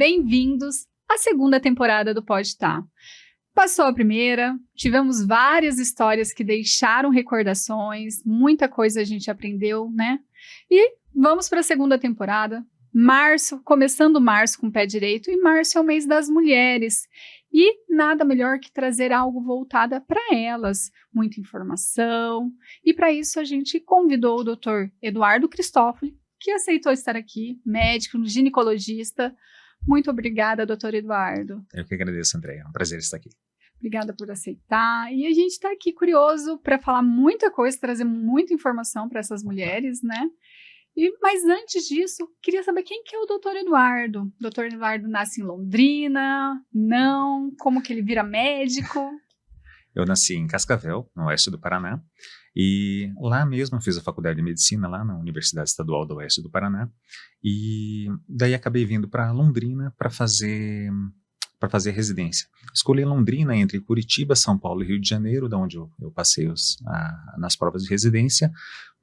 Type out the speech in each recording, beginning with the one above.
bem-vindos à segunda temporada do Pode Tá. Passou a primeira, tivemos várias histórias que deixaram recordações, muita coisa a gente aprendeu, né? E vamos para a segunda temporada. Começando março com o pé direito, e março é o mês das mulheres. E nada melhor que trazer algo voltado para elas, muita informação. E para isso a gente convidou o Dr. Eduardo Cristófoli, que aceitou estar aqui, médico, ginecologista. Muito obrigada, doutor Eduardo. Eu que agradeço, Andréia. É um prazer estar aqui. Obrigada por aceitar. E a gente está aqui curioso para falar muita coisa, trazer muita informação para essas mulheres, né? Mas antes disso, queria saber quem que é o doutor Eduardo. O doutor Eduardo nasce em Londrina? Não? Como que ele vira médico? Eu nasci em Cascavel, no oeste do Paraná. E lá mesmo eu fiz a faculdade de medicina, lá na Universidade Estadual do Oeste do Paraná. E daí acabei vindo para Londrina para fazer residência. Escolhi Londrina entre Curitiba, São Paulo e Rio de Janeiro, da onde eu passei nas provas de residência,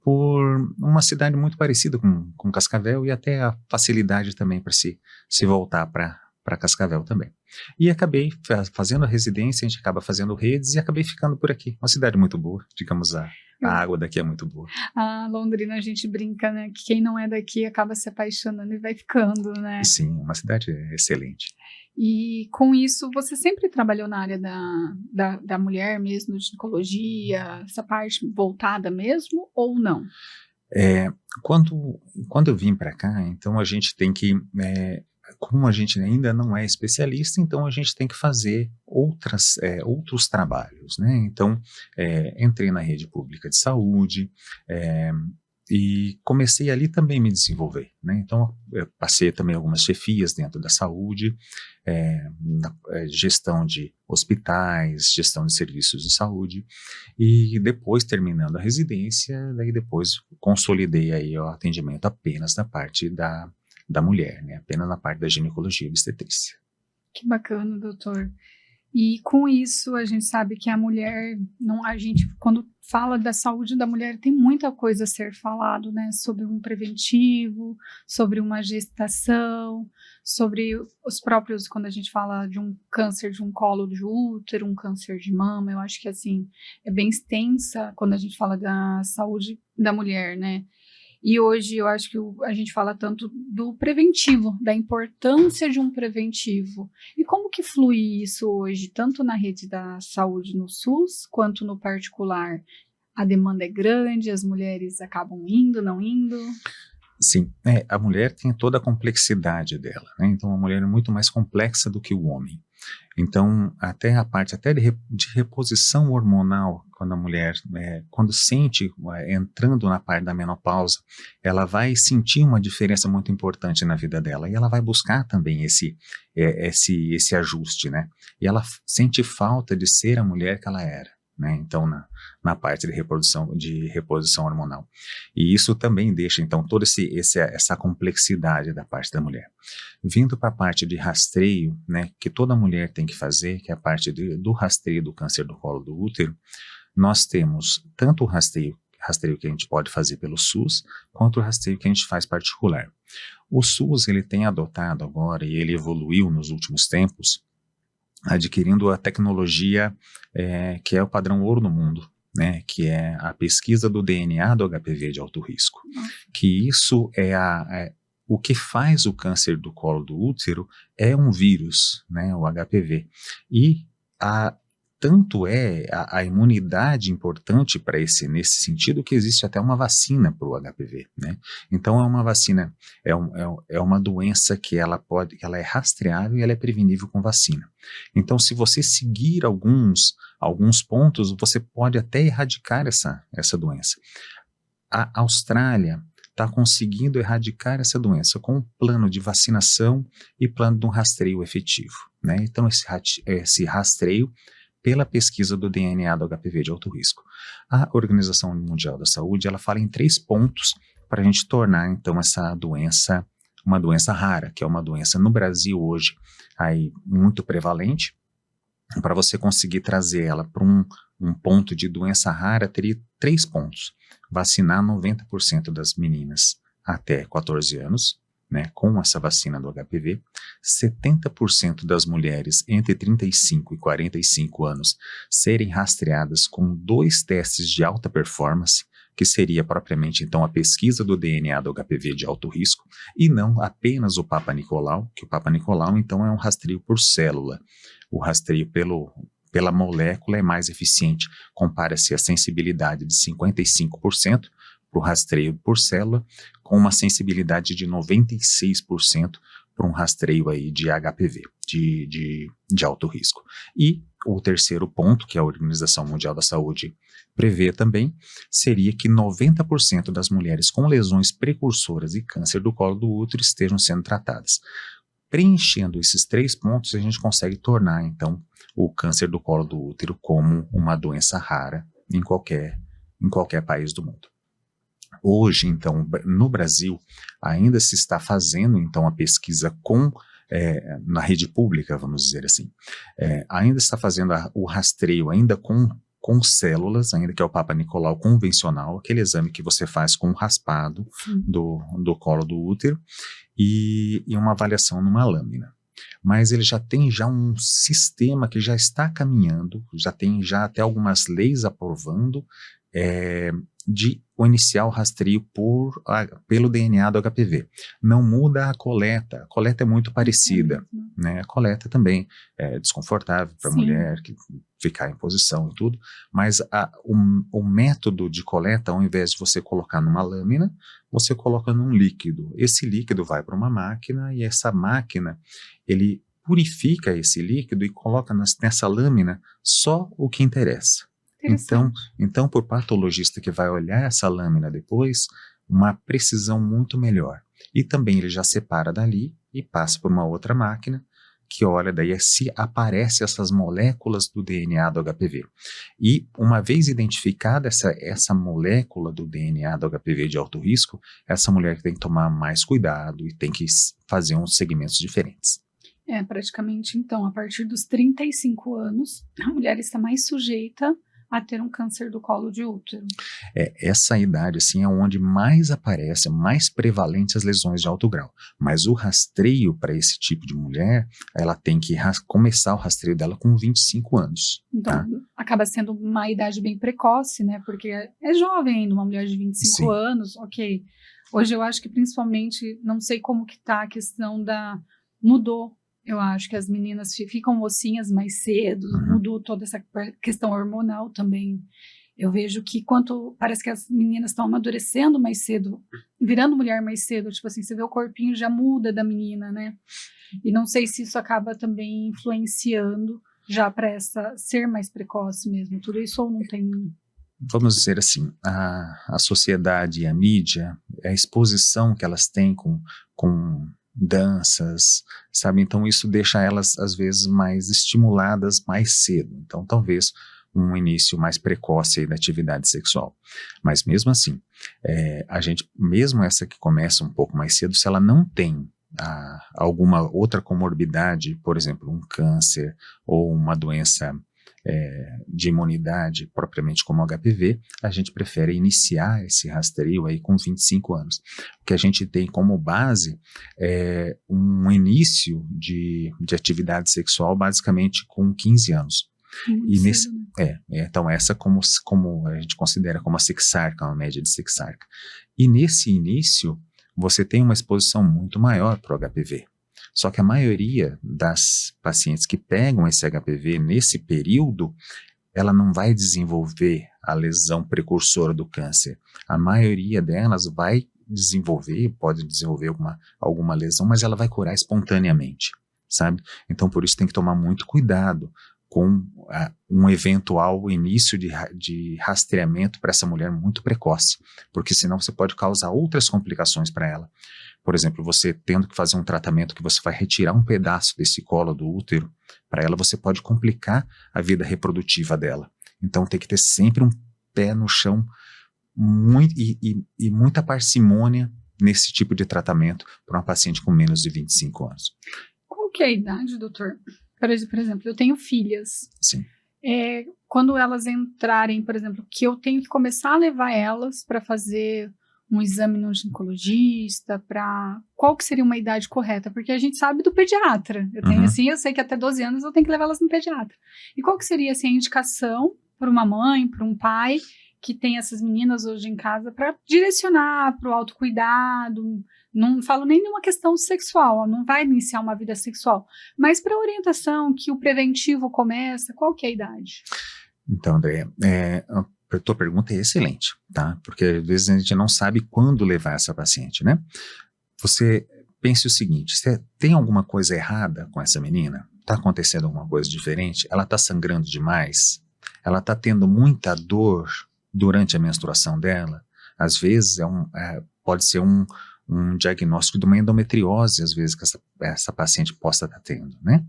por uma cidade muito parecida com Cascavel e até a facilidade também para se voltar para Cascavel também. E acabei fazendo a residência, a gente acaba fazendo redes e acabei ficando por aqui. Uma cidade muito boa, digamos, a água daqui é muito boa. Londrina a gente brinca, né, que quem não é daqui acaba se apaixonando e vai ficando, né? Sim, uma cidade excelente. E com isso, você sempre trabalhou na área da mulher mesmo, de ginecologia, essa parte voltada mesmo, ou não? Quando eu vim para cá, então a gente tem que, como a gente ainda não é especialista, então a gente tem que fazer outros trabalhos, né? Então, entrei na rede pública de saúde, e comecei ali também a me desenvolver, né? Então, eu passei também algumas chefias dentro da saúde, gestão de hospitais, gestão de serviços de saúde, e depois, terminando a residência, daí depois consolidei aí o atendimento apenas na parte da mulher, né? Apenas na parte da ginecologia e obstetrícia. Que bacana, doutor. E com isso a gente sabe que a mulher, a gente quando fala da saúde da mulher tem muita coisa a ser falado, né? Sobre um preventivo, sobre uma gestação, sobre os próprios, quando a gente fala de um câncer de um colo de útero, um câncer de mama, eu acho que assim, é bem extensa quando a gente fala da saúde da mulher, né? E hoje eu acho que a gente fala tanto do preventivo, da importância de um preventivo. E como que flui isso hoje, tanto na rede da saúde no SUS, quanto no particular? A demanda é grande, as mulheres acabam indo, não indo? Sim, a mulher tem toda a complexidade dela, né? Então a mulher é muito mais complexa do que o homem. Então, até a parte de reposição hormonal, quando a mulher, quando sente, entrando na parte da menopausa, ela vai sentir uma diferença muito importante na vida dela, e ela vai buscar também esse ajuste, né? E ela sente falta de ser a mulher que ela era, né? Então, na parte de reposição hormonal. E isso também deixa, então, toda essa complexidade da parte da mulher. Vindo para a parte de rastreio, né, que toda mulher tem que fazer, que é a parte do rastreio do câncer do colo do útero, nós temos tanto o rastreio que a gente pode fazer pelo SUS, quanto o rastreio que a gente faz particular. O SUS, ele tem adotado agora, e ele evoluiu nos últimos tempos, adquirindo a tecnologia que é o padrão ouro no mundo, né, que é a pesquisa do DNA do HPV de alto risco. Que isso o que faz o câncer do colo do útero é um vírus, né, o HPV. E tanto a imunidade importante para nesse sentido, que existe até uma vacina para o HPV, né? Então é uma vacina, é uma doença que ela é rastreável e ela é prevenível com vacina. Então, se você seguir alguns pontos, você pode até erradicar essa doença. A Austrália está conseguindo erradicar essa doença com um plano de vacinação e plano de um rastreio efetivo, né? Então, esse rastreio pela pesquisa do DNA do HPV de alto risco. A Organização Mundial da Saúde, ela fala em 3 pontos para a gente tornar, então, essa doença uma doença rara, que é uma doença no Brasil hoje aí muito prevalente. Para você conseguir trazer ela para um ponto de doença rara, teria 3 pontos. Vacinar 90% das meninas até 14 anos, né, com essa vacina do HPV, 70% das mulheres entre 35 e 45 anos serem rastreadas com 2 testes de alta performance, que seria propriamente então a pesquisa do DNA do HPV de alto risco, e não apenas o Papa Nicolau, que o Papa Nicolau então é um rastreio por célula. O rastreio pela molécula é mais eficiente, compara-se a sensibilidade de 55% para o rastreio por célula, com uma sensibilidade de 96% para um rastreio aí de HPV, de alto risco. E o terceiro ponto, que a Organização Mundial da Saúde prevê também, seria que 90% das mulheres com lesões precursoras e câncer do colo do útero estejam sendo tratadas. Preenchendo esses 3 pontos, a gente consegue tornar, então, o câncer do colo do útero como uma doença rara em qualquer país do mundo. Hoje, então, no Brasil, ainda se está fazendo, então, a pesquisa na rede pública, vamos dizer assim. Ainda está fazendo o rastreio ainda com células, ainda que é o Papa Nicolau convencional, aquele exame que você faz com um raspado do colo do útero e uma avaliação numa lâmina. Mas ele já tem um sistema que já está caminhando, já tem até algumas leis aprovando de iniciar o rastreio pelo DNA do HPV. Não muda a coleta é muito parecida, né? A coleta também é desconfortável para a mulher que ficar em posição e tudo, mas o método de coleta, ao invés de você colocar numa lâmina, você coloca num líquido. Esse líquido vai para uma máquina e essa máquina, ele purifica esse líquido e coloca nessa lâmina só o que interessa. Então, por patologista que vai olhar essa lâmina depois, uma precisão muito melhor. E também ele já separa dali e passa por uma outra máquina que olha daí se aparecem essas moléculas do DNA do HPV. E uma vez identificada essa molécula do DNA do HPV de alto risco, essa mulher tem que tomar mais cuidado e tem que fazer uns segmentos diferentes. Praticamente, então, a partir dos 35 anos, a mulher está mais sujeita a ter um câncer do colo de útero. Essa idade, assim, é onde mais aparece, mais prevalente as lesões de alto grau. Mas o rastreio para esse tipo de mulher, ela tem que começar o rastreio dela com 25 anos. Então, acaba sendo uma idade bem precoce, né? Porque é jovem ainda, uma mulher de 25 anos, ok. Hoje eu acho que principalmente, não sei como que tá a questão mudou. Eu acho que as meninas ficam mocinhas mais cedo, mudou toda essa questão hormonal também. Eu vejo que parece que as meninas estão amadurecendo mais cedo, virando mulher mais cedo, tipo assim, você vê o corpinho já muda da menina, né? E não sei se isso acaba também influenciando já para essa ser mais precoce mesmo, tudo isso ou não tem... Vamos dizer assim, a sociedade e a mídia, a exposição que elas têm com danças, sabe? Então isso deixa elas às vezes mais estimuladas mais cedo. Então talvez um início mais precoce aí da atividade sexual. Mas mesmo assim, a gente, mesmo essa que começa um pouco mais cedo, se ela não tem alguma outra comorbidade, por exemplo, um câncer ou uma doença de imunidade, propriamente como o HPV, a gente prefere iniciar esse rastreio aí com 25 anos. O que a gente tem como base é um início de atividade sexual basicamente com 15 anos. Então essa como a gente considera como a sexarca, uma média de sexarca. E nesse início, você tem uma exposição muito maior para o HPV. Só que a maioria das pacientes que pegam esse HPV nesse período, ela não vai desenvolver a lesão precursora do câncer. A maioria delas vai pode desenvolver alguma lesão, mas ela vai curar espontaneamente, sabe? Então, por isso tem que tomar muito cuidado com um eventual início de rastreamento para essa mulher muito precoce, porque senão você pode causar outras complicações para ela. Por exemplo, você tendo que fazer um tratamento que você vai retirar um pedaço desse colo do útero, para ela você pode complicar a vida reprodutiva dela. Então tem que ter sempre um pé no chão e muita parcimônia nesse tipo de tratamento para uma paciente com menos de 25 anos. Qual que é a idade, doutor? Por exemplo, eu tenho filhas. Sim. Quando elas entrarem, por exemplo, que eu tenho que começar a levar elas para fazer um exame no ginecologista, qual que seria uma idade correta? Porque a gente sabe do pediatra. Eu tenho assim, eu sei que até 12 anos eu tenho que levar elas no pediatra. E qual que seria assim, a indicação para uma mãe, para um pai que tem essas meninas hoje em casa para direcionar para o autocuidado? Não falo nem numa questão sexual, não vai iniciar uma vida sexual, mas para orientação, que o preventivo começa, qual que é a idade? Então, André, a tua pergunta é excelente, tá? Porque às vezes a gente não sabe quando levar essa paciente, né? Você pense o seguinte, se tem alguma coisa errada com essa menina? Tá acontecendo alguma coisa diferente? Ela tá sangrando demais? Ela tá tendo muita dor durante a menstruação dela? Às vezes pode ser um diagnóstico de uma endometriose, às vezes, que essa paciente possa estar tendo, né?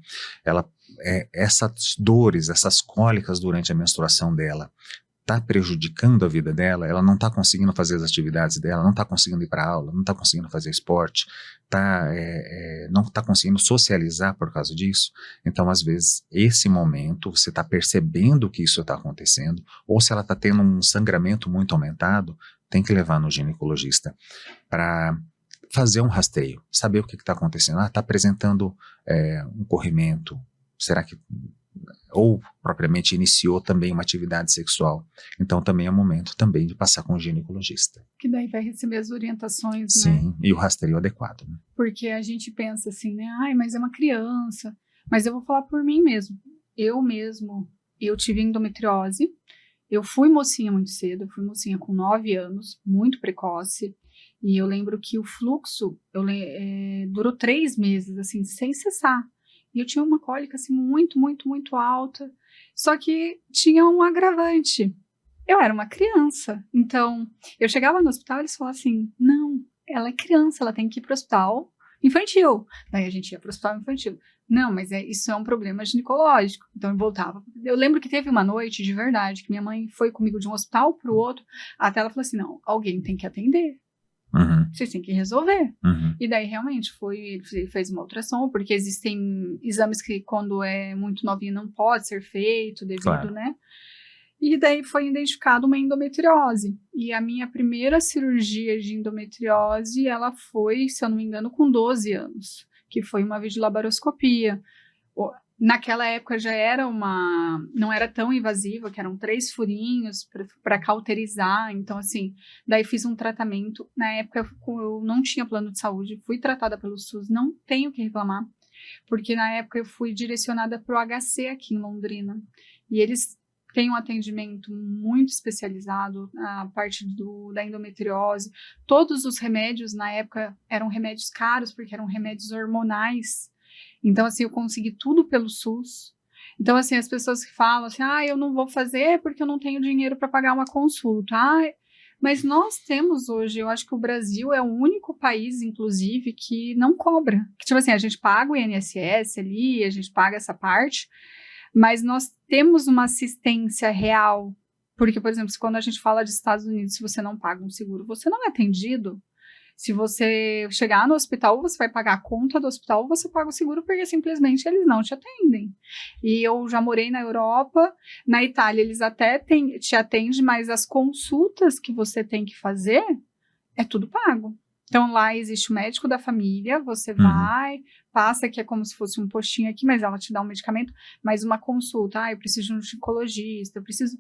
Essas dores, essas cólicas durante a menstruação dela, está prejudicando a vida dela, ela não está conseguindo fazer as atividades dela, não está conseguindo ir para aula, não está conseguindo fazer esporte, não está conseguindo socializar por causa disso. Então, às vezes, esse momento, você está percebendo que isso está acontecendo, ou se ela está tendo um sangramento muito aumentado, tem que levar no ginecologista para fazer um rastreio, saber o que está acontecendo. Está apresentando um corrimento, será que ou propriamente iniciou também uma atividade sexual. Então também é o momento também de passar com o ginecologista. Que daí vai receber as orientações, né? Sim, e o rastreio adequado. Né? Porque a gente pensa assim, né? Ai, mas é uma criança. Mas eu vou falar por mim mesmo. Eu tive endometriose. Eu fui mocinha muito cedo. Eu fui mocinha com 9 anos, muito precoce. E eu lembro que o fluxo durou 3 meses, assim, sem cessar. E eu tinha uma cólica, assim, muito, muito, muito alta. Só que tinha um agravante. Eu era uma criança. Então, eu chegava no hospital e eles falavam assim, não, ela é criança, ela tem que ir para o hospital infantil. Daí a gente ia para o hospital infantil. Não, mas isso é um problema ginecológico. Então eu voltava. Eu lembro que teve uma noite, de verdade, que minha mãe foi comigo de um hospital para o outro, até ela falou assim, não, alguém tem que atender. Vocês têm que resolver. E daí realmente ele fez uma ultrassom, porque existem exames que quando é muito novinho não pode ser feito devido, claro, né? E daí foi identificada uma endometriose. E a minha primeira cirurgia de endometriose, ela foi, se eu não me engano, com 12 anos, que foi uma videolaparoscopia. Naquela época já era não era tão invasiva, que eram 3 furinhos para cauterizar, então assim, daí fiz um tratamento, na época eu não tinha plano de saúde, fui tratada pelo SUS, não tenho o que reclamar, porque na época eu fui direcionada para o HC aqui em Londrina, e eles têm um atendimento muito especializado, a parte da endometriose, todos os remédios na época eram remédios caros, porque eram remédios hormonais. Então, assim, eu consegui tudo pelo SUS. Então, assim, as pessoas que falam assim, eu não vou fazer porque eu não tenho dinheiro para pagar uma consulta. Mas nós temos hoje, eu acho que o Brasil é o único país, inclusive, que não cobra. Que, tipo assim, a gente paga o INSS ali, a gente paga essa parte, mas nós temos uma assistência real. Porque, por exemplo, quando a gente fala de Estados Unidos, se você não paga um seguro, você não é atendido. Se você chegar no hospital, você vai pagar a conta do hospital, você paga o seguro, porque simplesmente eles não te atendem. E eu já morei na Europa, na Itália eles até te atendem, mas as consultas que você tem que fazer, é tudo pago. Então lá existe o médico da família, você vai, passa, que é como se fosse um postinho aqui, mas ela te dá um medicamento, mas uma consulta, eu preciso de um ginecologista, eu preciso...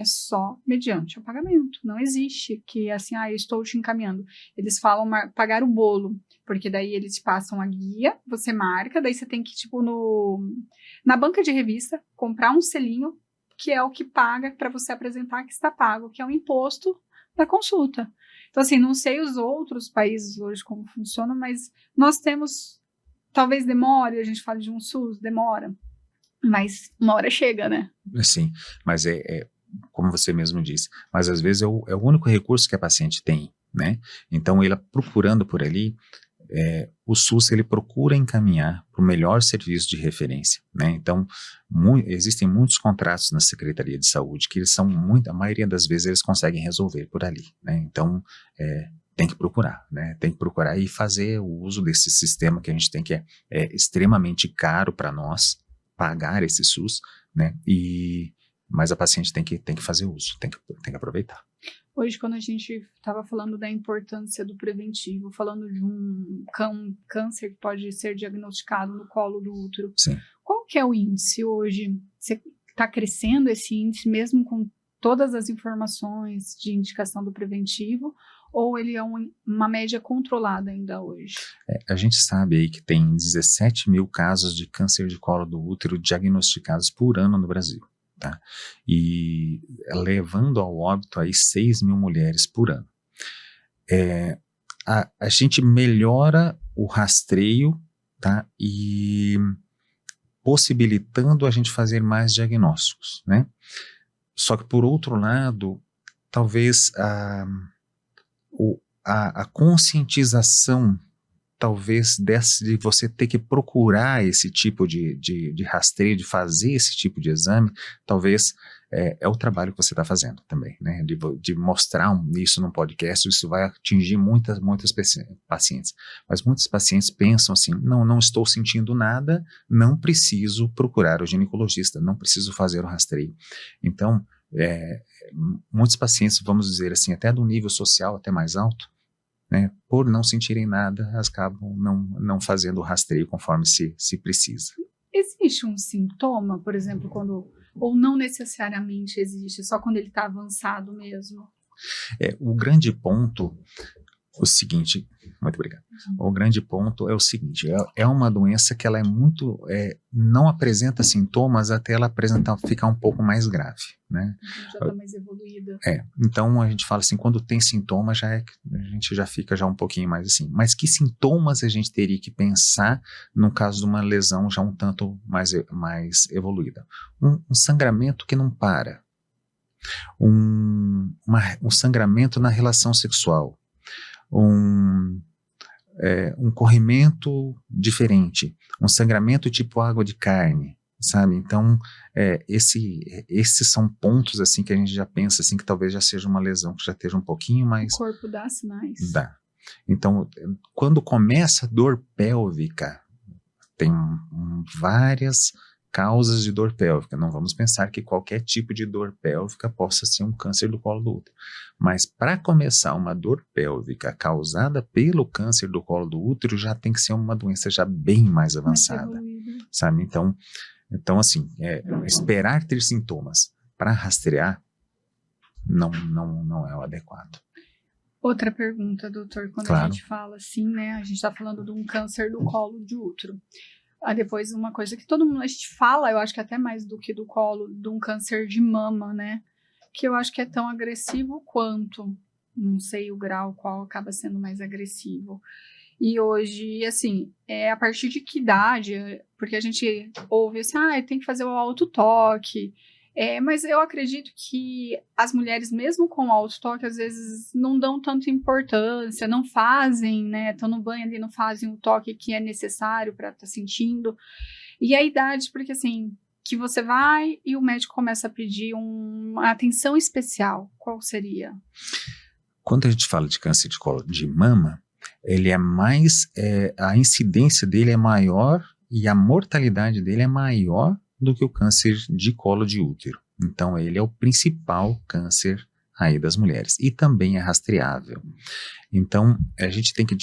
É só mediante o pagamento. Não existe que assim, eu estou te encaminhando. Eles falam pagar o bolo, porque daí eles te passam a guia, você marca, daí você tem que, tipo, na banca de revista, comprar um selinho, que é o que paga para você apresentar que está pago, que é o imposto da consulta. Então, assim, não sei os outros países hoje como funciona, mas nós temos, talvez demore, a gente fala de um SUS, demora, mas uma hora chega, né? Sim, mas como você mesmo disse, mas às vezes é o único recurso que a paciente tem, né? Então, ela procurando por ali, o SUS ele procura encaminhar para o melhor serviço de referência, né? Então, existem muitos contratos na Secretaria de Saúde que eles são a maioria das vezes eles conseguem resolver por ali, né? Então, tem que procurar, né? Tem que procurar e fazer o uso desse sistema que a gente tem que é extremamente caro para nós pagar esse SUS, né? Mas a paciente tem que fazer uso, tem que aproveitar. Hoje, quando a gente estava falando da importância do preventivo, falando de um câncer que pode ser diagnosticado no colo do útero, Sim. qual que é o índice hoje? Você está crescendo esse índice mesmo com todas as informações de indicação do preventivo, ou ele é uma média controlada ainda hoje? A gente sabe aí que tem 17 mil casos de câncer de colo do útero diagnosticados por ano no Brasil, tá? E levando ao óbito aí 6 mil mulheres por ano. A gente melhora o rastreio, tá? E possibilitando a gente fazer mais diagnósticos, né? Só que por outro lado, talvez a conscientização, talvez de você ter que procurar esse tipo de rastreio, de fazer esse tipo de exame, talvez é o trabalho que você está fazendo também, né? De mostrar isso num podcast, isso vai atingir muitas pacientes. Mas muitos pacientes pensam assim, não estou sentindo nada, não preciso procurar o ginecologista, não preciso fazer o rastreio. Então, muitos pacientes, vamos dizer assim, até do nível social até mais alto, né, por não sentirem nada, acabam não fazendo o rastreio conforme se precisa. Existe um sintoma, por exemplo, ou não necessariamente existe, só quando ele está avançado mesmo? O grande ponto, o seguinte, muito obrigado. O grande ponto é o seguinte, é uma doença que ela é muito, não apresenta sintomas até ela ficar um pouco mais grave, né? Já está mais evoluída. Então a gente fala assim, quando tem sintomas, a gente já fica já um pouquinho mais assim. Mas que sintomas a gente teria que pensar no caso de uma lesão já um tanto mais evoluída? Um sangramento que não para, um sangramento na relação sexual, um corrimento diferente, um sangramento tipo água de carne, sabe? Então, esses são pontos assim que a gente já pensa assim que talvez já seja uma lesão que já esteja um pouquinho mais... O corpo dá sinais. Dá. Então, quando começa a dor pélvica, tem várias causas de dor pélvica. Não vamos pensar que qualquer tipo de dor pélvica possa ser um câncer do colo do útero. Mas para começar uma dor pélvica causada pelo câncer do colo do útero, já tem que ser uma doença já bem mais avançada, sabe? Então assim, esperar ter sintomas para rastrear não é o adequado. Outra pergunta, doutor, quando a gente fala assim, né, a gente está falando de um câncer do colo de útero. Depois, uma coisa que todo mundo, a gente fala, eu acho que até mais do que do colo, de um câncer de mama, né? Que eu acho que é tão agressivo quanto, não sei o grau qual acaba sendo mais agressivo. E hoje, assim, a partir de que idade? Porque a gente ouve assim, tem que fazer o autotoque. Mas eu acredito que as mulheres, mesmo com o autotoque, às vezes não dão tanta importância, não fazem, né? Estão no banho ali, não fazem o toque que é necessário para estar sentindo. E a idade, porque assim, que você vai e o médico começa a pedir uma atenção especial, qual seria? Quando a gente fala de câncer de colo de mama, ele é mais, a incidência dele é maior e a mortalidade dele é maior do que o câncer de colo de útero. Então ele é o principal câncer aí das mulheres e também é rastreável. Então a gente tem que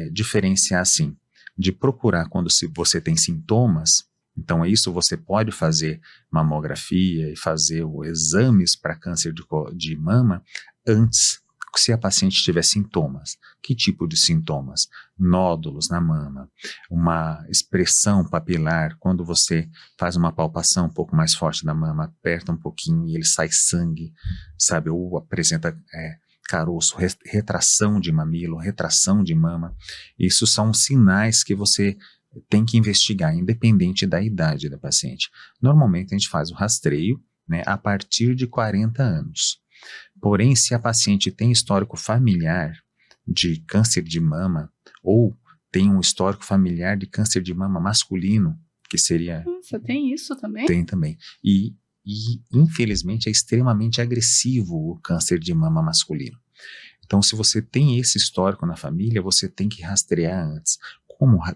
diferenciar assim, de procurar quando você tem sintomas. Então isso você pode fazer mamografia e fazer exames para câncer de mama antes, se a paciente tiver sintomas. Que tipo de sintomas? Nódulos na mama, uma expressão papilar, quando você faz uma palpação um pouco mais forte da mama, aperta um pouquinho e ele sai sangue, sabe? Ou apresenta caroço, retração de mamilo, retração de mama. Isso são sinais que você tem que investigar, independente da idade da paciente. Normalmente a gente faz o rastreio, né, a partir de 40 anos. Porém, se a paciente tem histórico familiar de câncer de mama ou tem um histórico familiar de câncer de mama masculino, que seria... Nossa, tem isso também? Tem também. E infelizmente é extremamente agressivo o câncer de mama masculino. Então, se você tem esse histórico na família, você tem que rastrear antes.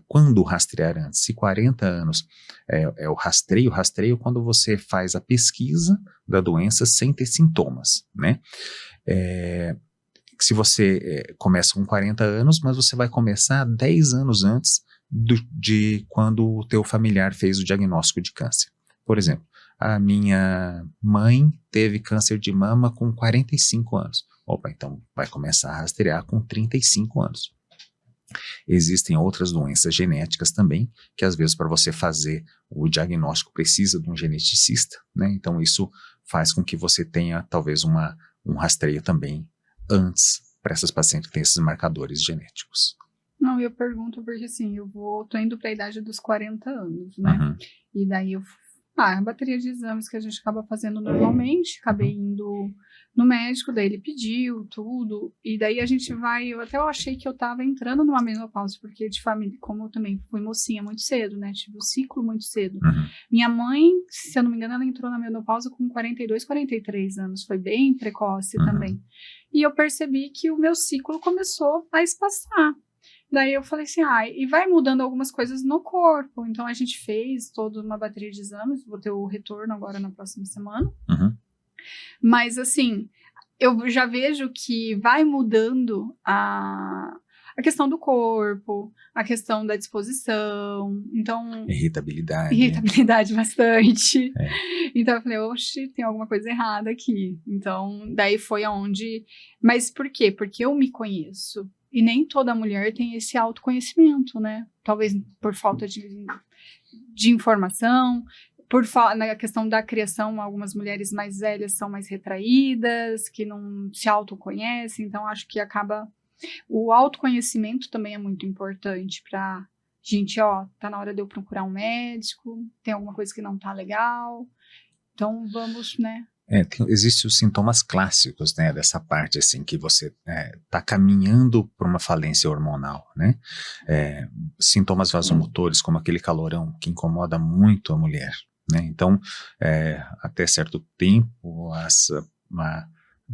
Quando rastrear antes? Se 40 anos é o rastreio quando você faz a pesquisa da doença sem ter sintomas, né? Se você começa com 40 anos, mas você vai começar 10 anos antes de quando o teu familiar fez o diagnóstico de câncer. Por exemplo, a minha mãe teve câncer de mama com 45 anos. Opa, então vai começar a rastrear com 35 anos. Existem outras doenças genéticas também, que às vezes para você fazer o diagnóstico precisa de um geneticista, né? Então isso faz com que você tenha talvez um rastreio também antes para essas pacientes que têm esses marcadores genéticos. Não, eu pergunto porque assim, tô indo para a idade dos 40 anos, né? Uhum. E daí a bateria de exames que a gente acaba fazendo normalmente, acabei indo no médico, daí ele pediu tudo, e daí eu achei que eu tava entrando numa menopausa, porque de família, como eu também fui mocinha muito cedo, né, tive o ciclo muito cedo. Uhum. Minha mãe, se eu não me engano, ela entrou na menopausa com 42, 43 anos, foi bem precoce também. E eu percebi que o meu ciclo começou a espaçar. Daí eu falei assim, e vai mudando algumas coisas no corpo. Então a gente fez toda uma bateria de exames, vou ter o retorno agora na próxima semana. Uhum. Mas assim, eu já vejo que vai mudando a questão do corpo, a questão da disposição, então... Irritabilidade bastante. Então eu falei, oxe, tem alguma coisa errada aqui. Então, daí foi aonde... Mas por quê? Porque eu me conheço. E nem toda mulher tem esse autoconhecimento, né? Talvez por falta de informação, na questão da criação, algumas mulheres mais velhas são mais retraídas, que não se autoconhecem, então acho que o autoconhecimento também é muito importante para gente, tá na hora de eu procurar um médico, tem alguma coisa que não tá legal, então vamos, né? Existem os sintomas clássicos, né, dessa parte, assim, que você está caminhando para uma falência hormonal, né? Sintomas vasomotores, como aquele calorão que incomoda muito a mulher, né? Então, até certo tempo, as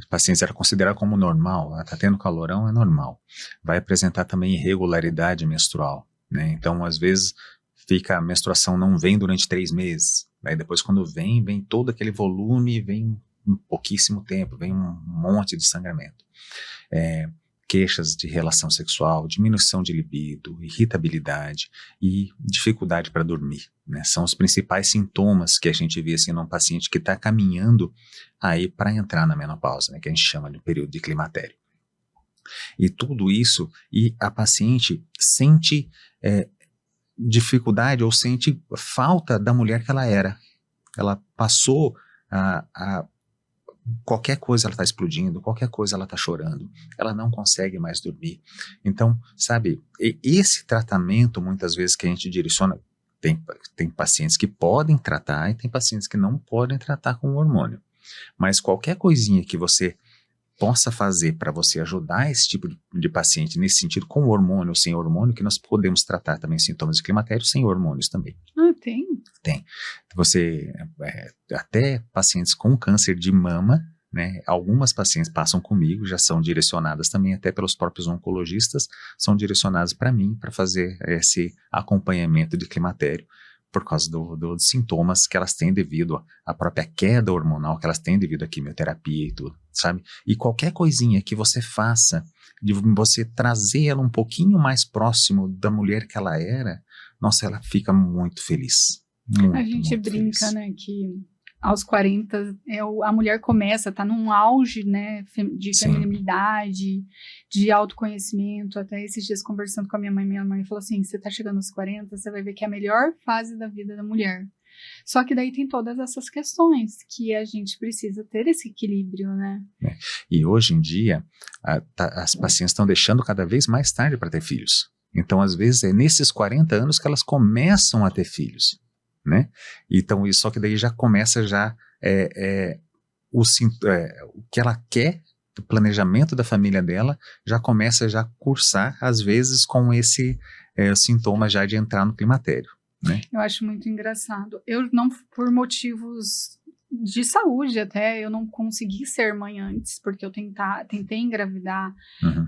pacientes eram consideradas como normal, ela está tendo calorão, é normal. Vai apresentar também irregularidade menstrual, né? Então, às vezes, a menstruação não vem durante 3 meses, aí depois quando vem todo aquele volume, vem em pouquíssimo tempo, vem um monte de sangramento. Queixas de relação sexual, diminuição de libido, irritabilidade e dificuldade para dormir, né? São os principais sintomas que a gente vê assim num paciente que está caminhando aí para entrar na menopausa, né? Que a gente chama de período de climatério. E tudo isso, e a paciente sente dificuldade ou sente falta da mulher que ela era. Ela passou qualquer coisa ela está explodindo, qualquer coisa ela está chorando, ela não consegue mais dormir. Então, sabe, esse tratamento muitas vezes que a gente direciona, tem pacientes que podem tratar e tem pacientes que não podem tratar com o hormônio, mas qualquer coisinha que você possa fazer para você ajudar esse tipo de paciente nesse sentido, com hormônio ou sem hormônio, que nós podemos tratar também sintomas de climatério sem hormônios também. Tem? Tem. Você, até pacientes com câncer de mama, né, algumas pacientes passam comigo, já são direcionadas também até pelos próprios oncologistas, são direcionadas para mim para fazer esse acompanhamento de climatério, por causa dos sintomas que elas têm devido à própria queda hormonal que elas têm devido à quimioterapia e tudo, sabe? E qualquer coisinha que você faça, de você trazer ela um pouquinho mais próximo da mulher que ela era, nossa, ela fica muito feliz. Muito, a gente muito brinca, feliz. né, que aos 40 a mulher tá num auge, né, de feminilidade, de autoconhecimento. Até esses dias conversando com a minha mãe falou assim, você tá chegando aos 40, você vai ver que é a melhor fase da vida da mulher. Só que daí tem todas essas questões que a gente precisa ter esse equilíbrio, né? E hoje em dia, as pacientes estão deixando cada vez mais tarde para ter filhos. Então, às vezes, é nesses 40 anos que elas começam a ter filhos, né? Então, só que daí já começa o que ela quer, o planejamento da família dela, já começa a cursar, às vezes, com esse sintoma já de entrar no climatério, né? Eu acho muito engraçado. Eu não, por motivos de saúde até, eu não consegui ser mãe antes, porque eu tentei engravidar, Uhum,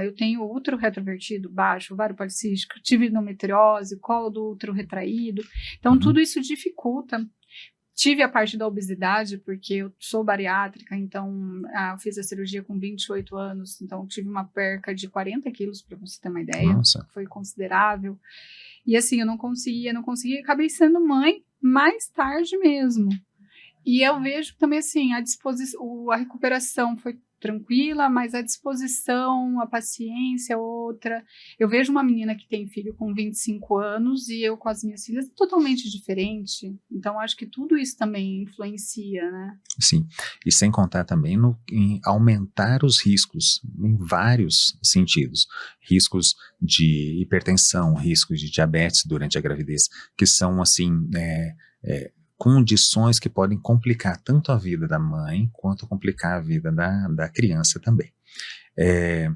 eu tenho útero retrovertido baixo, ovário policístico, tive endometriose, colo do útero retraído, então uhum. tudo isso dificulta. Tive a parte da obesidade, porque eu sou bariátrica, então eu fiz a cirurgia com 28 anos, então tive uma perca de 40 quilos, para você ter uma ideia, Nossa, foi considerável. E assim, eu não conseguia, acabei sendo mãe mais tarde mesmo. E eu vejo também assim, a recuperação foi tranquila, mas a disposição, a paciência, outra. Eu vejo uma menina que tem filho com 25 anos e eu com as minhas filhas totalmente diferente. Então, acho que tudo isso também influencia, né? sim. E sem contar também em aumentar os riscos em vários sentidos. Riscos de hipertensão, riscos de diabetes durante a gravidez, que são assim, condições que podem complicar tanto a vida da mãe quanto complicar a vida da criança também. É,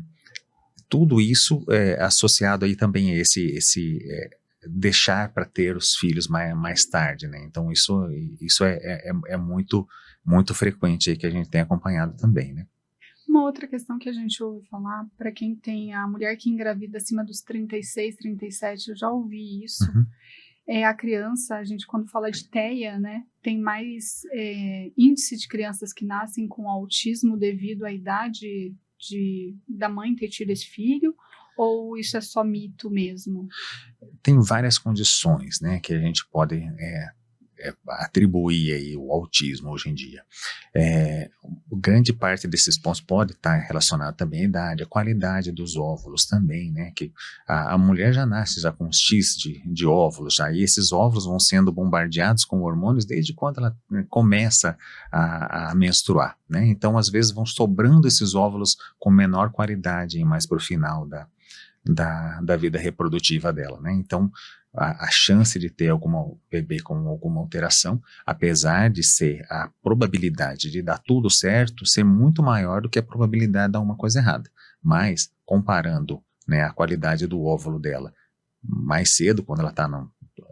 tudo isso associado aí também a esse deixar para ter os filhos mais tarde, né? Então isso é muito, muito frequente aí que a gente tem acompanhado também, né? Uma outra questão que a gente ouve falar, para quem tem a mulher que engravida acima dos 36, 37, eu já ouvi isso. Uhum. A criança, a gente quando fala de TEA, né, tem mais índice de crianças que nascem com autismo devido à idade da mãe ter tido esse filho, ou isso é só mito mesmo? Tem várias condições, né, que a gente pode atribuir aí o autismo hoje em dia. Grande parte desses pontos pode estar relacionado também à idade, à qualidade dos óvulos também, né, que a mulher já nasce já com um X de óvulos, já, e esses óvulos vão sendo bombardeados com hormônios desde quando ela começa a menstruar, né, então às vezes vão sobrando esses óvulos com menor qualidade mais para o final da vida reprodutiva dela, né? Então, a chance de ter algum bebê com alguma alteração, apesar de ser a probabilidade de dar tudo certo, ser muito maior do que a probabilidade de dar uma coisa errada. Mas, comparando, né, a qualidade do óvulo dela mais cedo, quando ela está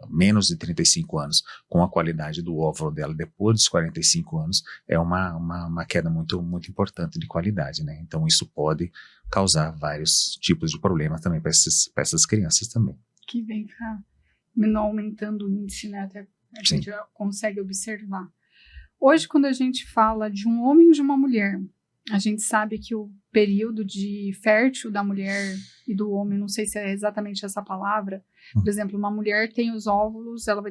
menos de 35 anos, com a qualidade do óvulo dela depois dos 45 anos, é uma queda muito, muito importante de qualidade, né? Então isso pode causar vários tipos de problemas também para essas crianças também. Que vem cá, aumentando o índice, né? Até a gente já consegue observar. Hoje, quando a gente fala de um homem e de uma mulher, a gente sabe que o período de fértil da mulher e do homem, não sei se é exatamente essa palavra, por exemplo, uma mulher tem os óvulos, ela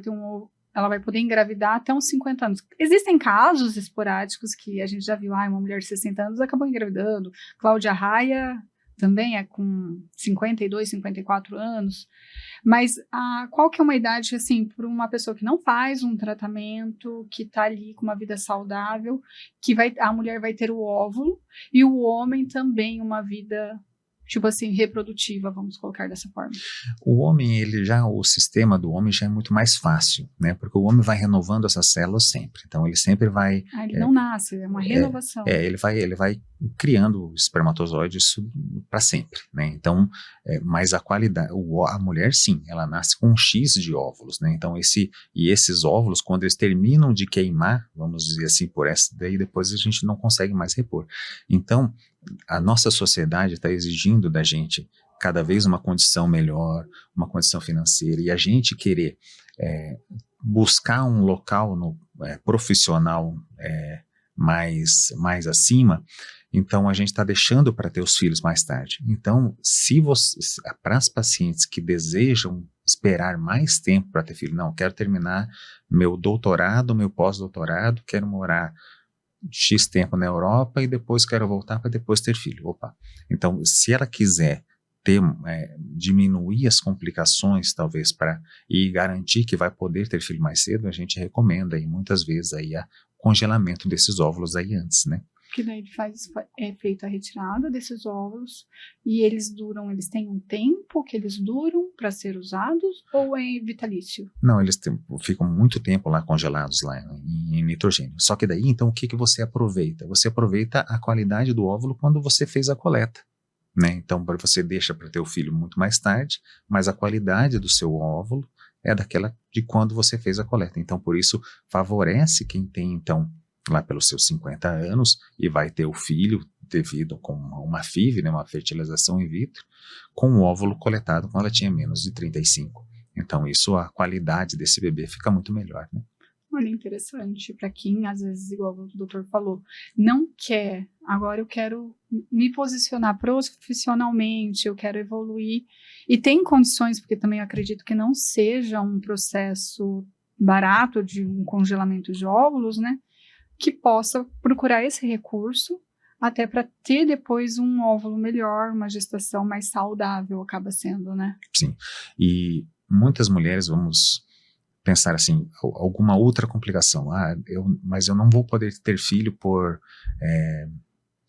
vai poder engravidar até uns 50 anos. Existem casos esporádicos que a gente já viu, uma mulher de 60 anos acabou engravidando. Cláudia Raia também é com 52, 54 anos. Mas qual que é uma idade, assim, para uma pessoa que não faz um tratamento, que está ali com uma vida saudável, a mulher vai ter o óvulo e o homem também uma vida, tipo assim, reprodutiva, vamos colocar dessa forma. O homem, o sistema do homem já é muito mais fácil, né? Porque o homem vai renovando essas células sempre. Então ele sempre vai... ele não nasce, é uma renovação. Ele vai criando espermatozoides para sempre, né? Então, mas a qualidade... A mulher, sim, ela nasce com um X de óvulos, né? Então esses óvulos, quando eles terminam de queimar, vamos dizer assim, por essa, daí depois a gente não consegue mais repor. Então, a nossa sociedade está exigindo da gente cada vez uma condição melhor, uma condição financeira, e a gente querer buscar um local profissional mais acima, então a gente está deixando para ter os filhos mais tarde. Então, para as pacientes que desejam esperar mais tempo para ter filho, não, quero terminar meu doutorado, meu pós-doutorado, quero morar X tempo na Europa e depois quero voltar para depois ter filho. Opa. Então, se ela quiser diminuir as complicações, talvez, e garantir que vai poder ter filho mais cedo, a gente recomenda aí, muitas vezes aí, o congelamento desses óvulos aí antes, né? Que daí é feita a retirada desses óvulos e eles têm um tempo que eles duram para ser usados ou é vitalício? Não, eles ficam muito tempo lá congelados lá em nitrogênio. Só que daí, então, o que você aproveita? Você aproveita a qualidade do óvulo quando você fez a coleta, né? Então, você deixa para ter o filho muito mais tarde, mas a qualidade do seu óvulo é daquela de quando você fez a coleta. Então, por isso, favorece quem tem, então, lá pelos seus 50 anos e vai ter o filho devido com uma FIV, né, uma fertilização in vitro, com o óvulo coletado quando ela tinha menos de 35. Então, isso, a qualidade desse bebê fica muito melhor, né? Olha, interessante, para quem, às vezes, igual o doutor falou, não quer, agora eu quero me posicionar profissionalmente, eu quero evoluir, e tem condições, porque também eu acredito que não seja um processo barato de um congelamento de óvulos, né, que possa procurar esse recurso, até para ter depois um óvulo melhor, uma gestação mais saudável, acaba sendo, né? Sim, e muitas mulheres, vamos pensar assim, alguma outra complicação, mas eu não vou poder ter filho por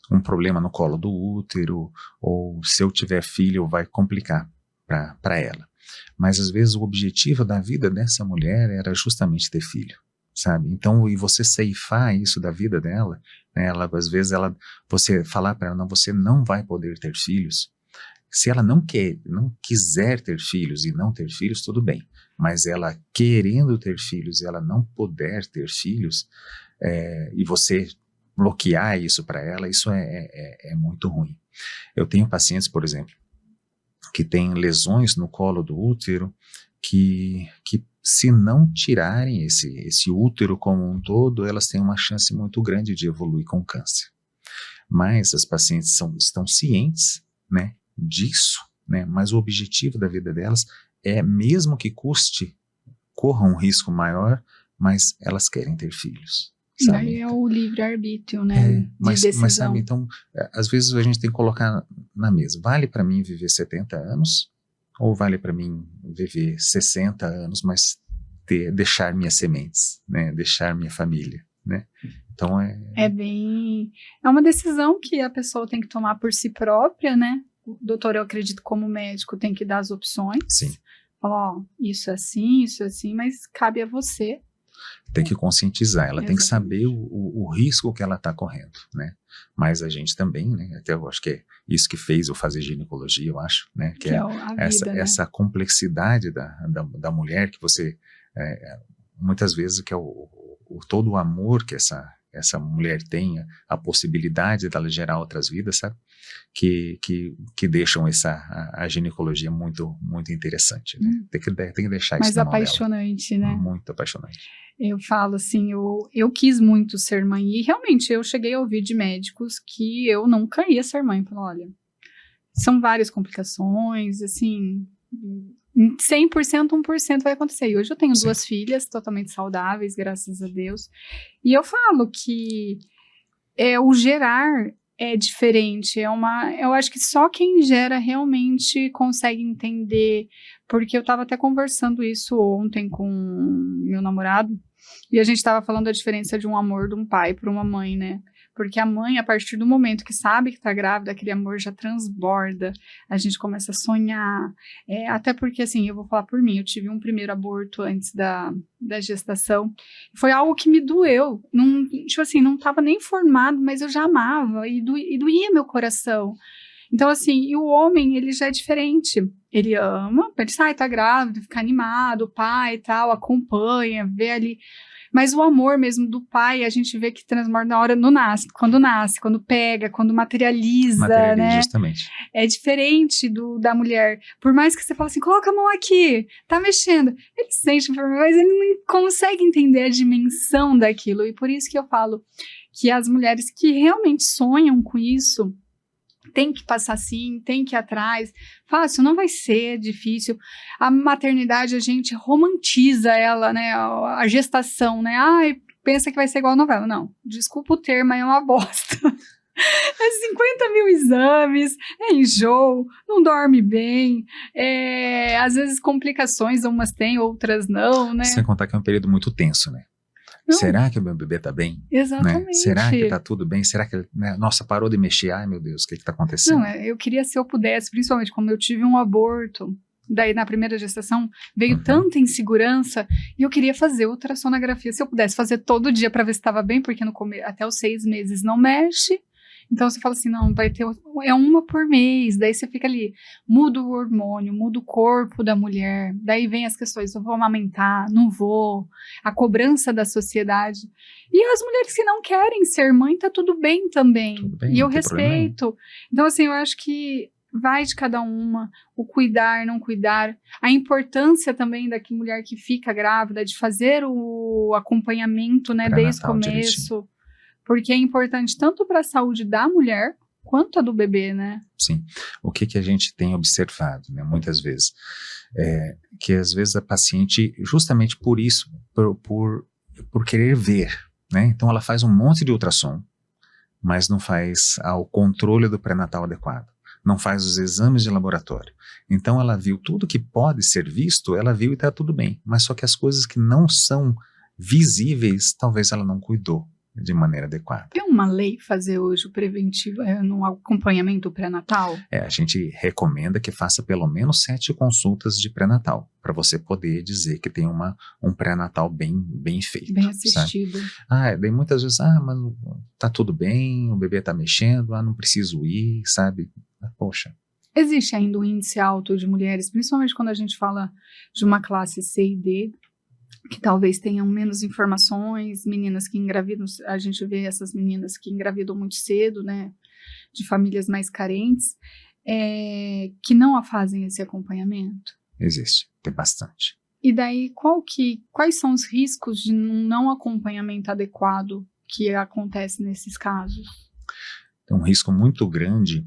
um problema no colo do útero, ou se eu tiver filho vai complicar para ela. Mas às vezes o objetivo da vida dessa mulher era justamente ter filho, sabe? Então, e você ceifar isso da vida dela, né, às vezes você falar para ela, não, você não vai poder ter filhos. Se ela não quiser ter filhos e não ter filhos, tudo bem. Mas ela querendo ter filhos e ela não puder ter filhos, e você bloquear isso para ela, isso é muito ruim. Eu tenho pacientes, por exemplo, que têm lesões no colo do útero, que se não tirarem esse útero como um todo, elas têm uma chance muito grande de evoluir com câncer. Mas as pacientes estão cientes, né, disso, né, mas o objetivo da vida delas é, mesmo que corra um risco maior, mas elas querem ter filhos. Sabe? Daí é o livre-arbítrio, né, mas sabe, decisão. então, às vezes a gente tem que colocar na mesa, vale para mim viver 70 anos, ou vale para mim viver 60 anos, mas deixar minhas sementes, né, deixar minha família, né? Então É uma decisão que a pessoa tem que tomar por si própria, né? O doutor, eu acredito, como médico, tem que dar as opções. Sim. Falar, ó, isso é assim, mas cabe a você. Tem que conscientizar, ela tem que Exatamente. saber o risco que ela está correndo, né? Mas a gente também, né? Até eu acho que é isso que fez eu fazer ginecologia, eu acho, né? Que é a vida, né? essa complexidade da mulher, que você, muitas vezes, que é todo o amor que essa mulher tenha, a possibilidade dela gerar outras vidas, sabe? Que deixam a ginecologia muito, muito interessante, né? Tem que deixar isso mais na mão dela. apaixonante, né? Muito apaixonante. Eu falo assim, eu quis muito ser mãe, e realmente eu cheguei a ouvir de médicos que eu nunca ia ser mãe. Falei, olha, são várias complicações, assim, 100%, 1% vai acontecer. E hoje eu tenho 2 filhas totalmente saudáveis, graças a Deus. E eu falo que o gerar é diferente. Eu acho que só quem gera realmente consegue entender. Porque eu estava até conversando isso ontem com meu namorado. E a gente estava falando da diferença de um amor de um pai para uma mãe, né? Porque a mãe, a partir do momento que sabe que está grávida, aquele amor já transborda, a gente começa a sonhar. Até porque, assim, eu vou falar por mim, eu tive um primeiro aborto antes da gestação. Foi algo que me doeu. Não, tipo assim, não estava nem formado, mas eu já amava e doía meu coração. Então, assim, e o homem, ele já é diferente. Ele ama, ele sai, tá grávido, fica animado, o pai e tal, acompanha, vê ali. Mas o amor mesmo do pai, a gente vê que transborda na hora, nasce, quando pega, quando materializa, né? Justamente. É diferente da mulher. Por mais que você fale assim, coloca a mão aqui, tá mexendo. Ele sente, mas ele não consegue entender a dimensão daquilo. E por isso que eu falo que as mulheres que realmente sonham com isso, tem que passar sim, tem que ir atrás. Fácil, não vai ser difícil. A maternidade, a gente romantiza ela, né? A gestação, né? Ai, pensa que vai ser igual a novela. Não, desculpa o termo, é uma bosta. É 50 mil exames, é enjoo, não dorme bem, às vezes complicações, umas tem, outras não, né? Sem contar que é um período muito tenso, né? Não. Será que o meu bebê tá bem? Exatamente. Né? Será que tá tudo bem? Será que, né? Nossa, parou de mexer? Ai, meu Deus, o que tá acontecendo? Não, eu queria, se eu pudesse, principalmente quando eu tive um aborto, daí na primeira gestação veio tanta insegurança, e eu queria fazer ultrassonografia, se eu pudesse fazer todo dia para ver se estava bem, porque até os 6 meses não mexe, Então você fala assim, não, vai ter, é uma por mês, daí você fica ali, muda o hormônio, muda o corpo da mulher, daí vem as questões, eu vou amamentar, não vou, a cobrança da sociedade, e as mulheres que não querem ser mãe, tá tudo bem também, Tudo bem, e eu não tem problema nenhum. respeito, então assim, eu acho que vai de cada uma, o cuidar, não cuidar, a importância também da mulher que fica grávida, de fazer o acompanhamento, né, desde o Pré-natal direitinho. começo, porque é importante tanto para a saúde da mulher, quanto a do bebê, né? Sim. O que a gente tem observado, né, muitas vezes, que às vezes a paciente, justamente por isso, por querer ver, né, então ela faz um monte de ultrassom, mas não faz o controle do pré-natal adequado, não faz os exames de laboratório. Então ela viu tudo que pode ser visto, ela viu e está tudo bem, mas só que as coisas que não são visíveis, talvez ela não cuidou de maneira adequada. É uma lei fazer hoje o preventivo no acompanhamento pré-natal? A gente recomenda que faça pelo menos 7 consultas de pré-natal, para você poder dizer que tem um pré-natal bem feito. Bem assistido. Daí muitas vezes, mas tá tudo bem, o bebê tá mexendo, não preciso ir, sabe? Poxa. Existe ainda um índice alto de mulheres, principalmente quando a gente fala de uma classe C e D, que talvez tenham menos informações, meninas que engravidam, a gente vê essas meninas que engravidam muito cedo, né, de famílias mais carentes, que não fazem esse acompanhamento. Existe, tem bastante. E daí, quais são os riscos de um não acompanhamento adequado que acontece nesses casos? Tem um risco muito grande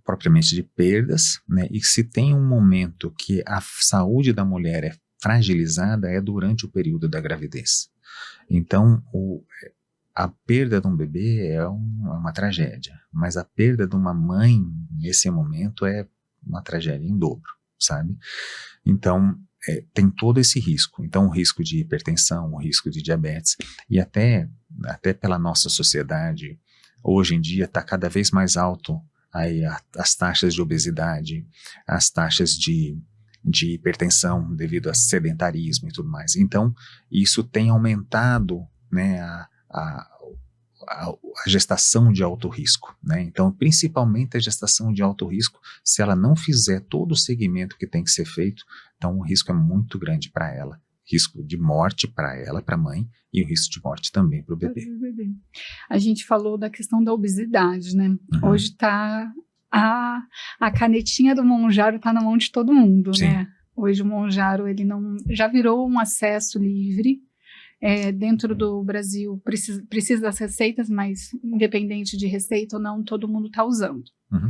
propriamente de perdas, né? E se tem um momento que a saúde da mulher é fragilizada, é durante o período da gravidez. Então, a perda de um bebê é uma tragédia, mas a perda de uma mãe nesse momento é uma tragédia em dobro, sabe? Então, tem todo esse risco. Então, o risco de hipertensão, o risco de diabetes, e até pela nossa sociedade, hoje em dia está cada vez mais alto aí as taxas de obesidade, as taxas de hipertensão devido a sedentarismo e tudo mais. Então, isso tem aumentado, né, a gestação de alto risco, né? Então, principalmente a gestação de alto risco, se ela não fizer todo o segmento que tem que ser feito, então o risco é muito grande para ela. Risco de morte para ela, para a mãe, e o risco de morte também para o bebê. A gente falou da questão da obesidade, né? Uhum. Hoje tá a canetinha do Mounjaro tá na mão de todo mundo, Sim. Né? Hoje o Mounjaro, ele já virou um acesso livre. Dentro do Brasil precisa das receitas, mas independente de receita ou não, todo mundo está usando. Uhum.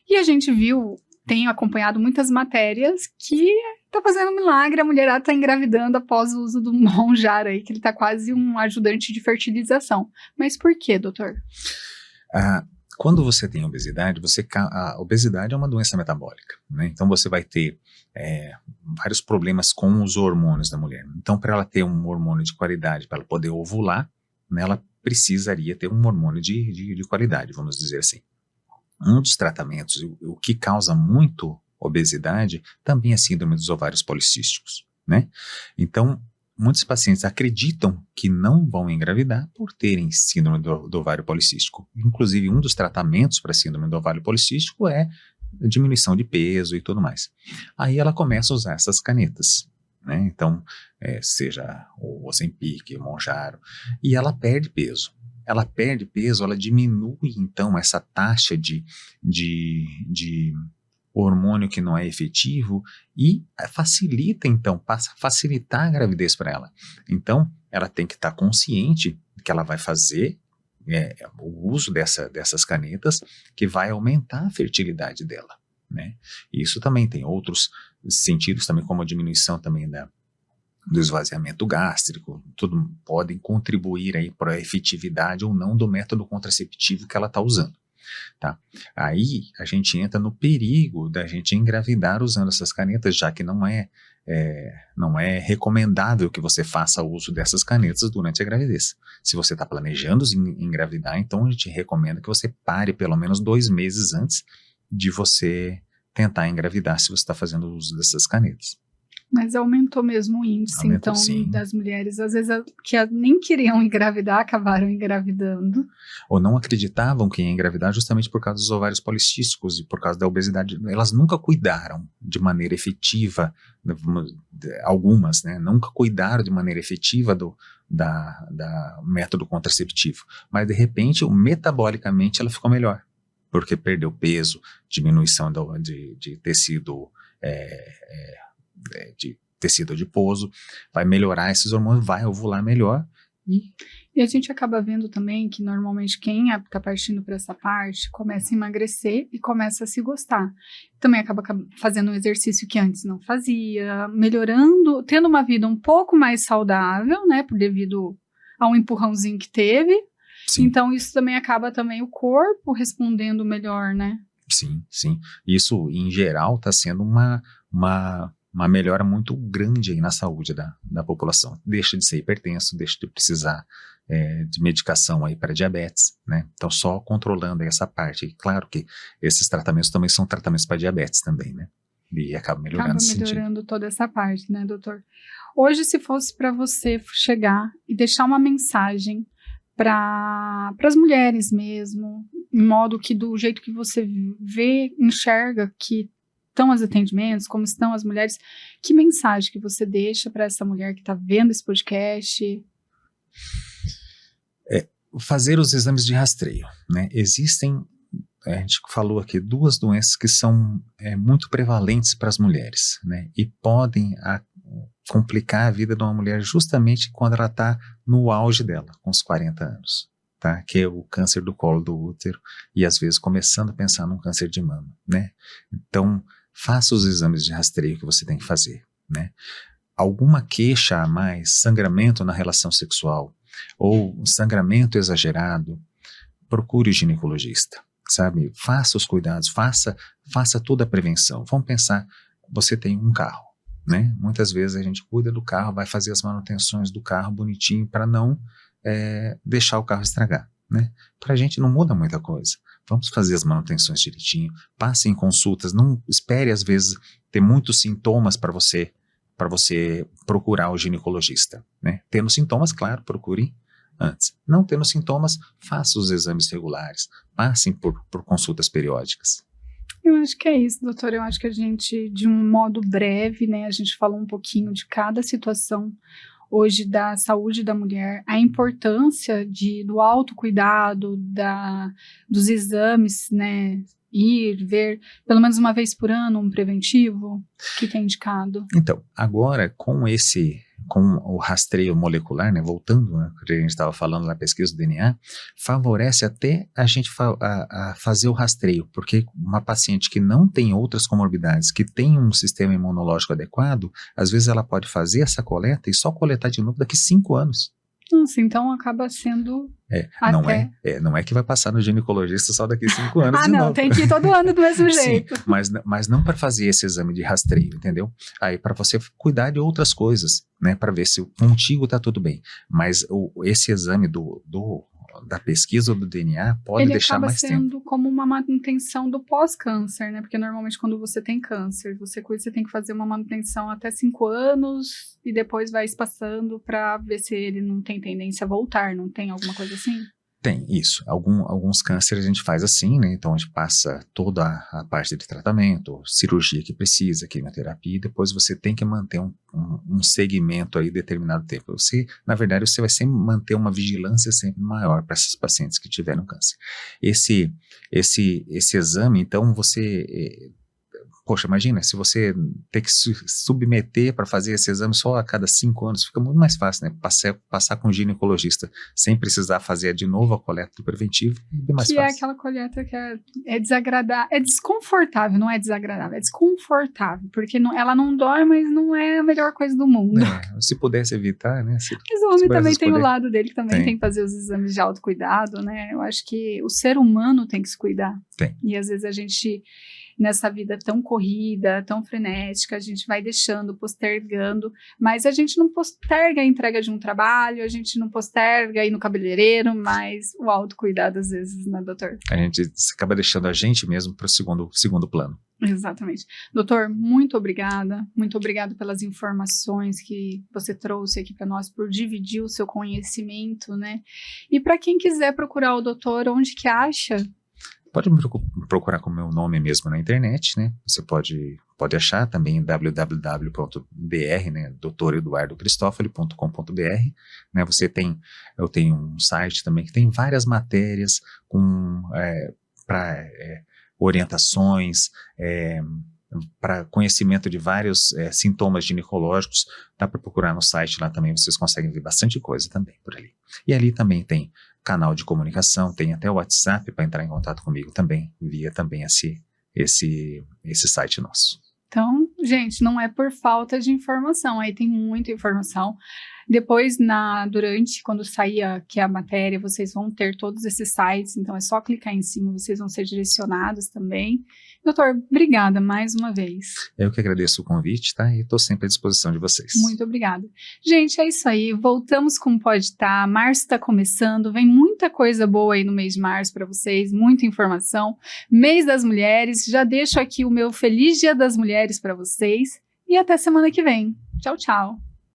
E a gente tem acompanhado muitas matérias que tá fazendo um milagre, a mulherada tá engravidando após o uso do Mounjaro aí, que ele tá quase um ajudante de fertilização. Mas por quê, doutor? Quando você tem obesidade, a obesidade é uma doença metabólica, né? Então você vai ter vários problemas com os hormônios da mulher. Então, para ela ter um hormônio de qualidade, para ela poder ovular, né, ela precisaria ter um hormônio de qualidade, vamos dizer assim. Um dos tratamentos, o que causa muito obesidade, também é a síndrome dos ovários policísticos, né? Então, muitos pacientes acreditam que não vão engravidar por terem síndrome do ovário policístico. Inclusive, um dos tratamentos para síndrome do ovário policístico é diminuição de peso e tudo mais. Aí ela começa a usar essas canetas, né? Então, seja o Ozempic, o Mounjaro, e ela perde peso. Ela perde peso, ela diminui então essa taxa de hormônio que não é efetivo e facilita então, passa a facilitar a gravidez para ela. Então, ela tem que estar consciente que ela vai fazer o uso dessas canetas que vai aumentar a fertilidade dela, né? E isso também tem outros sentidos também, como a diminuição também do esvaziamento gástrico, tudo podem contribuir aí para a efetividade ou não do método contraceptivo que ela está usando. Tá? Aí a gente entra no perigo da gente engravidar usando essas canetas, já que não é recomendável que você faça uso dessas canetas durante a gravidez. Se você está planejando engravidar, então a gente recomenda que você pare pelo menos 2 meses antes de você tentar engravidar, se você está fazendo uso dessas canetas. Mas aumentou mesmo o índice, Aumentou, então, sim. das mulheres, às vezes, que nem queriam engravidar, acabaram engravidando. Ou não acreditavam que ia engravidar justamente por causa dos ovários policísticos e por causa da obesidade. Elas nunca cuidaram de maneira efetiva, algumas, né, nunca cuidaram de maneira efetiva da método contraceptivo. Mas, de repente, metabolicamente, ela ficou melhor, porque perdeu peso, diminuição de tecido, de tecido adiposo, vai melhorar esses hormônios, vai ovular melhor. E a gente acaba vendo também que normalmente quem está partindo para essa parte começa a emagrecer e começa a se gostar. Também acaba fazendo um exercício que antes não fazia, melhorando, tendo uma vida um pouco mais saudável, né, devido a um empurrãozinho que teve. Sim. Então isso também acaba também o corpo respondendo melhor, né? Sim, sim. Isso, em geral, está sendo uma melhora muito grande aí na saúde da população. Deixa de ser hipertenso, deixa de precisar de medicação aí para diabetes, né? Então, só controlando essa parte. E claro que esses tratamentos também são tratamentos para diabetes também, né? E acaba melhorando esse sentido. Acaba melhorando toda essa parte, né, doutor? Hoje, se fosse para você chegar e deixar uma mensagem para as mulheres mesmo, em modo que do jeito que você vê, enxerga que estão os atendimentos, como estão as mulheres, que mensagem que você deixa para essa mulher que está vendo esse podcast? Fazer os exames de rastreio, né? Existem, a gente falou aqui, 2 doenças que são muito prevalentes para as mulheres, né? E podem complicar a vida de uma mulher justamente quando ela está no auge dela, com os 40 anos, tá? Que é o câncer do colo do útero e às vezes começando a pensar num câncer de mama, né? Então, faça os exames de rastreio que você tem que fazer, né? Alguma queixa a mais, sangramento na relação sexual ou sangramento exagerado, procure o ginecologista, sabe? Faça os cuidados, faça toda a prevenção. Vamos pensar, você tem um carro, né? Muitas vezes a gente cuida do carro, vai fazer as manutenções do carro bonitinho para não deixar o carro estragar, né? Para a gente não muda muita coisa. Vamos fazer as manutenções direitinho, passe em consultas, não espere às vezes ter muitos sintomas para você procurar o ginecologista, né? Tendo sintomas, claro, procure antes. Não tendo sintomas, faça os exames regulares, passem por consultas periódicas. Eu acho que é isso, doutor. Eu acho que a gente, de um modo breve, né, a gente falou um pouquinho de cada situação hoje da saúde da mulher, a importância do autocuidado, dos exames, né, ir ver pelo menos uma vez por ano um preventivo que tem indicado. Então, agora com o rastreio molecular, né, voltando, né, que a gente estava falando na pesquisa do DNA, favorece até a gente a fazer o rastreio, porque uma paciente que não tem outras comorbidades, que tem um sistema imunológico adequado, às vezes ela pode fazer essa coleta e só coletar de novo daqui 5 anos. Nossa, então acaba sendo não é que vai passar no ginecologista só daqui 5 anos de novo. Tem que ir todo ano do mesmo jeito. Sim, mas não para fazer esse exame de rastreio, entendeu? Aí para você cuidar de outras coisas, né, para ver se contigo tá tudo bem. Mas esse exame da pesquisa do DNA pode deixar mais tempo. Ele acaba sendo como uma manutenção do pós-câncer, né? Porque normalmente quando você tem câncer, você tem que fazer uma manutenção até 5 anos e depois vai espaçando para ver se ele não tem tendência a voltar, não tem alguma coisa assim? Tem, isso. Alguns cânceres a gente faz assim, né? Então a gente passa toda a parte de tratamento, cirurgia que precisa, quimioterapia, e depois você tem que manter um segmento aí determinado tempo. Na verdade, você vai sempre manter uma vigilância sempre maior para esses pacientes que tiveram câncer. Esse exame, então, poxa, imagina, se você ter que submeter para fazer esse exame só a cada 5 anos, fica muito mais fácil, né? Passar com um ginecologista sem precisar fazer de novo a coleta do preventivo, é bem mais fácil. É aquela coleta que é desagradável, é desconfortável, não é desagradável, é desconfortável, porque ela não dói, mas não é a melhor coisa do mundo. Se pudesse evitar, né? Mas o homem também tem o lado dele, que também tem que fazer os exames de autocuidado, né? Eu acho que o ser humano tem que se cuidar. Tem. E às vezes a gente nessa vida tão corrida, tão frenética, a gente vai deixando, postergando, mas a gente não posterga a entrega de um trabalho, a gente não posterga ir no cabeleireiro, mas o autocuidado às vezes, né, doutor? A gente acaba deixando a gente mesmo para o segundo plano. Exatamente. Doutor, muito obrigado pelas informações que você trouxe aqui para nós, por dividir o seu conhecimento, né? E para quem quiser procurar o doutor, onde que acha? Pode me procurar com o meu nome mesmo na internet, né? Você pode achar também em www.br, né, doutoreduardocristófoli.com.br, né? Eu tenho um site também que tem várias matérias para orientações, para conhecimento de vários sintomas ginecológicos. Dá para procurar no site lá também, vocês conseguem ver bastante coisa também por ali. E ali também tem canal de comunicação, tem até o WhatsApp para entrar em contato comigo também, via também esse site nosso. Então, gente, não é por falta de informação, aí tem muita informação. Depois, durante, quando sair aqui a matéria, vocês vão ter todos esses sites, então é só clicar em cima, vocês vão ser direcionados também. Doutor, obrigada mais uma vez. Eu que agradeço o convite, tá? E estou sempre à disposição de vocês. Muito obrigada. Gente, é isso aí, voltamos com o Pode Tá, março está começando, vem muita coisa boa aí no mês de março para vocês, muita informação. Mês das Mulheres, já deixo aqui o meu feliz Dia das Mulheres para vocês e até semana que vem. Tchau, tchau.